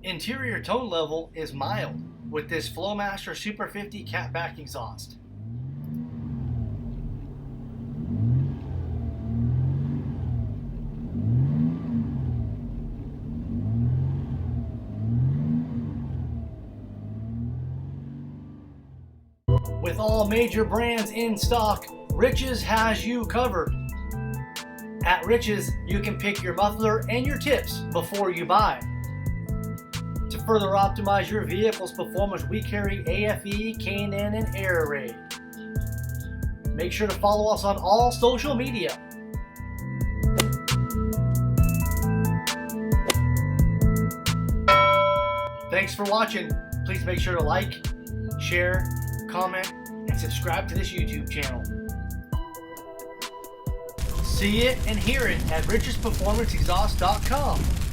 Interior tone level is mild with this Flowmaster Super 50 catback exhaust. With all major brands in stock, Rich's has you covered. At Rich's, you can pick your muffler and your tips before you buy. To further optimize your vehicle's performance, we carry AFE, K&N, and Air Raid. Make sure to follow us on all social media. Thanks for watching. Please make sure to like, share, comment, and subscribe to this YouTube channel. See it and hear it at richsperformanceexhaust.com.